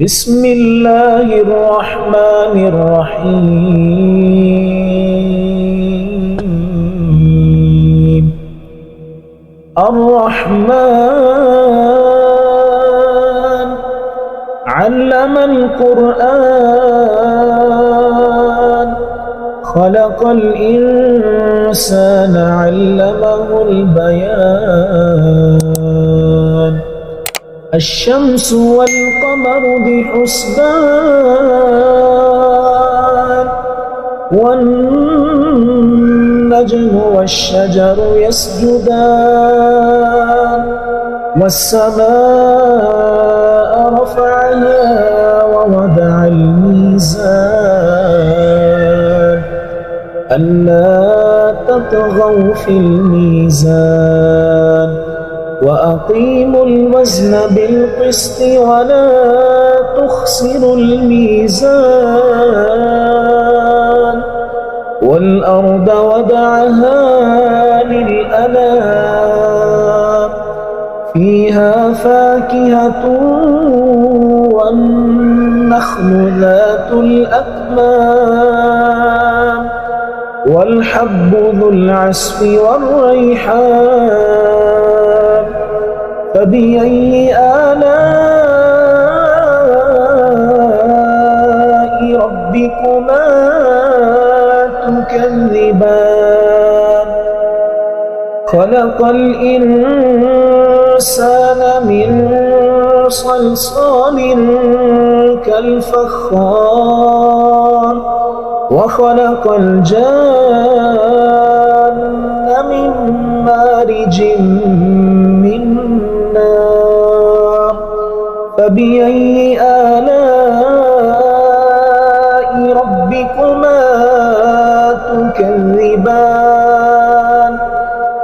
بسم الله الرحمن الرحيم. الرحمن علم القرآن، خلق الإنسان علمه البيان. الشمس والقمر بحسبان، والنجم والشجر يسجدان. والسماء رفعها ووضع الميزان، ألا تطغوا في الميزان، وأقيموا الوزن بالقسط ولا تخسروا الميزان. والأرض وضعها للأنام، فيها فاكهة والنخل ذات الأكمام، والحب ذو العصف والريحان. فبأي آلاء ربكما تكذبان؟ خلق الإنسان من صلصال كالفخار، وخلق الجان من مارج من نار. فبأي آلاء ربكما تكذبان؟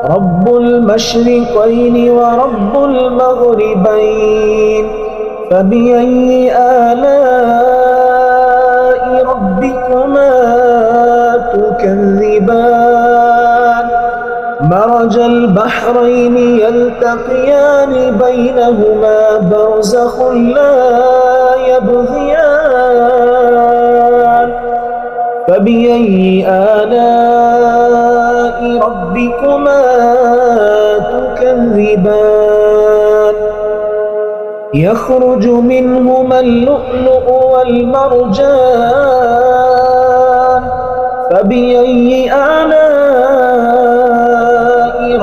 رب المشرقين ورب المغربين. فبأي آلاء ربكما تكذبان؟ مرج البحرين يلتقيان، بينهما برزخ لا يبغيان. فبأي آلاء ربكما تكذبان؟ يخرج منهما اللؤلؤ والمرجان. فبأي آلاء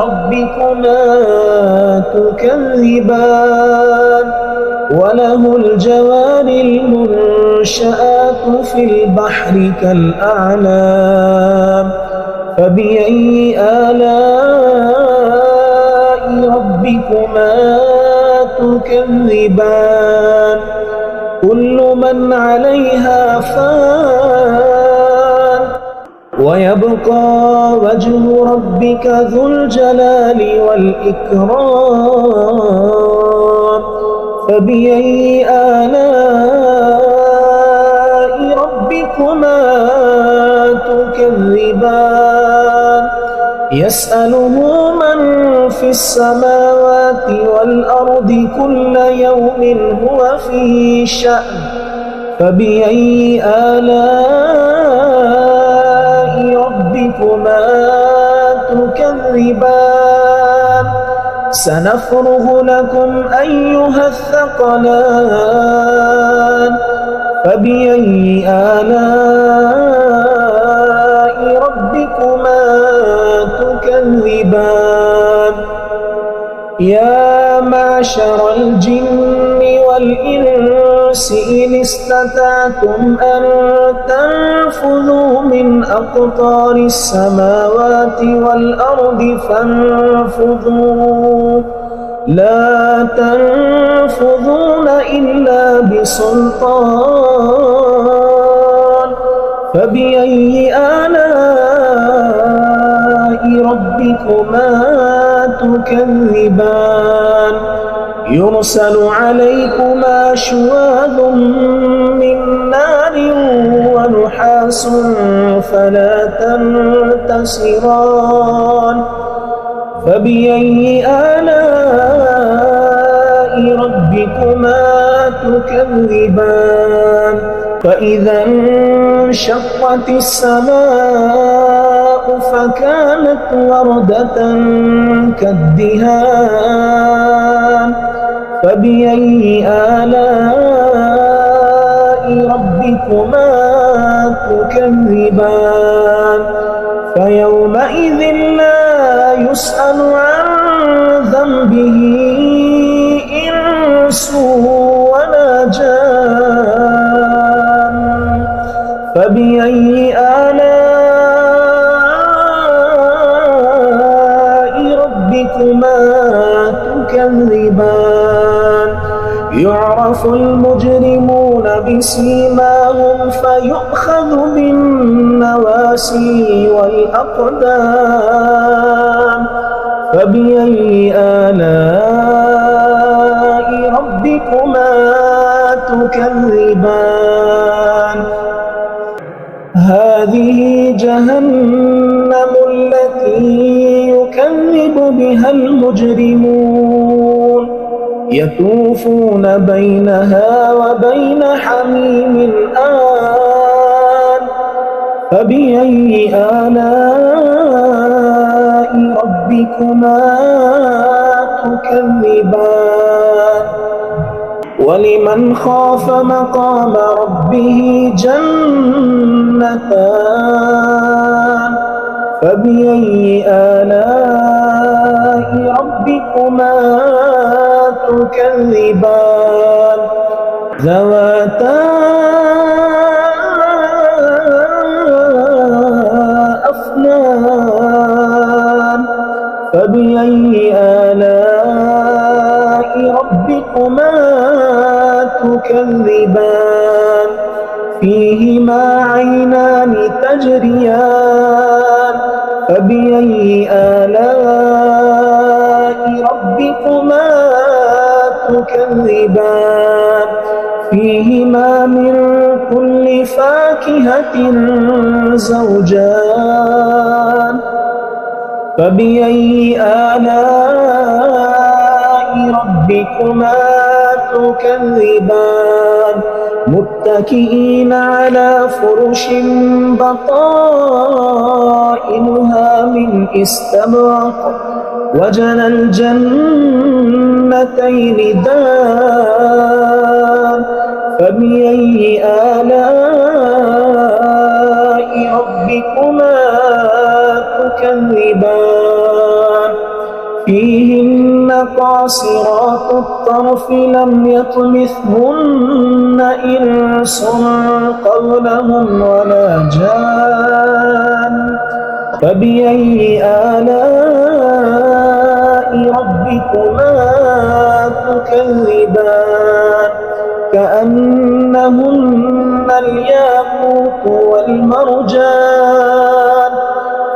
ربكما تكذبان؟ وله الجوار المنشآت في البحر كالأعلام. فبأي آلاء ربكما تكذبان؟ كل من عليها فان، ويبقى وجه ربك ذو الجلال والإكرام. فبأي آلاء ربكما تكذبان؟ يسأله من في السماوات والأرض كل يوم هو في شأن. فبأي آلاء ربكما تكذبان؟ سنفرغ لكم أيها الثقلان. فبأي آلاء ربكما تكذبان؟ يا معشر الجن والإنس إن استطعتم أن تنفذوا من أقطار السماوات والأرض فانفذوا، لا تنفذون إلا بسلطان. فبأي آلاء ربكما تكذبان؟ يرسل عليكما شواظ من نار ونحاس فلا تنتصران. فبأي آلاء ربكما تكذبان فإذا انشقت السماء فكانت وردة كالدهان فبأي آلاء ربكما تكذبان فيومئذ لا يسأل عن ذنبه إنس ولا جان فبأي آلاء ربكما تكذبان يعرف المجرمون بسيماهم فيؤخذ بالنواسي والأقدام فبأي آلاء ربكما تكذبان هذه جهنم التي يكذب بها المجرمون يطوفون بينها وبين حميم آن فبأي آلاء ربكما تكذبان ولمن خاف مقام ربه جنتان فبأي آلاء ربكما تكذبان ذواتا أفنان فبأي آلاء ربكما تكذبان فيهما عينان تجريان فبأي آلاء ربكما تكذبان فيهما من كل فاكهة زوجان فبأي آلاء ربكما تكذبان متكئين على فرش بطائنها من استبرق وجنى الجنتين دان فبأي آلاء ربكما تكذبان فيهن قاصرات الطرف لم يطمثهن إنس قبلهم ولا جان فبأي آلاء ربكما تكذبان كأنهن الياقوت والمرجان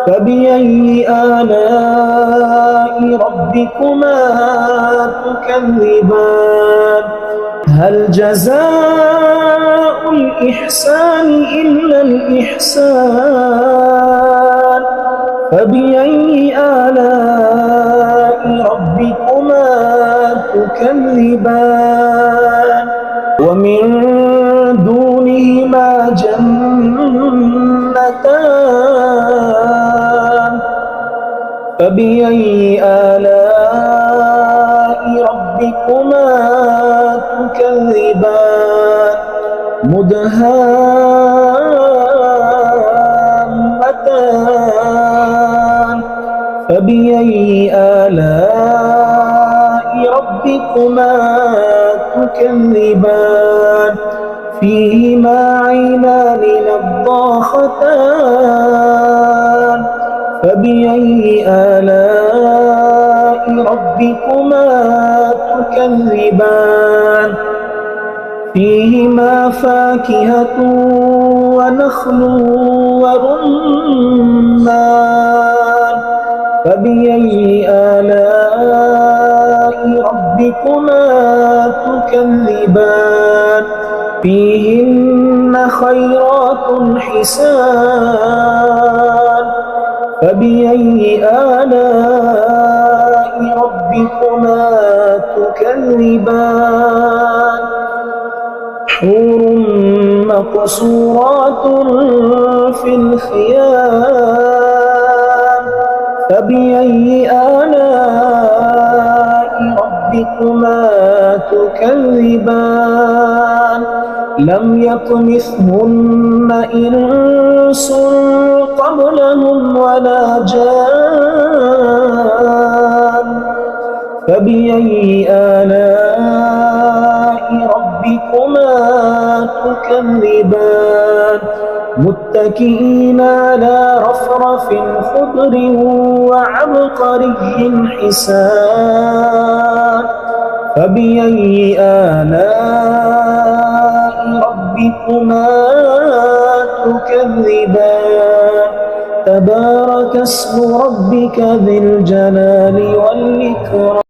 فبأي آلاء ربكما تكذبان هل جزاء الإحسان إلا الإحسان فبأي آلاء ربكما تكذبان ومن دونهما جنتان فبأي آلاء ربكما تكذبان مدهامتان فبأي آلاء ربكما تكذبان فيهما عينان نضاختان فبأي آلاء ربكما تكذبان فيهما فاكهة ونخل ورمان فبأي آلاء ربكما تكذبان فيهن خيرات حسان فبأي آلاء ربكما تكذبان حور مقصورات في الخيام فبأي آلاء ربكما تكذبان لم يطمثهن إنس قبلهم ولا جان فبأي آلاء ربكما تكذبان متكئين على رفرف خضر وعبقري حسان فبأي آلاء ربكما تكذبان تبارك اسم ربك ذي الجلال والإكرام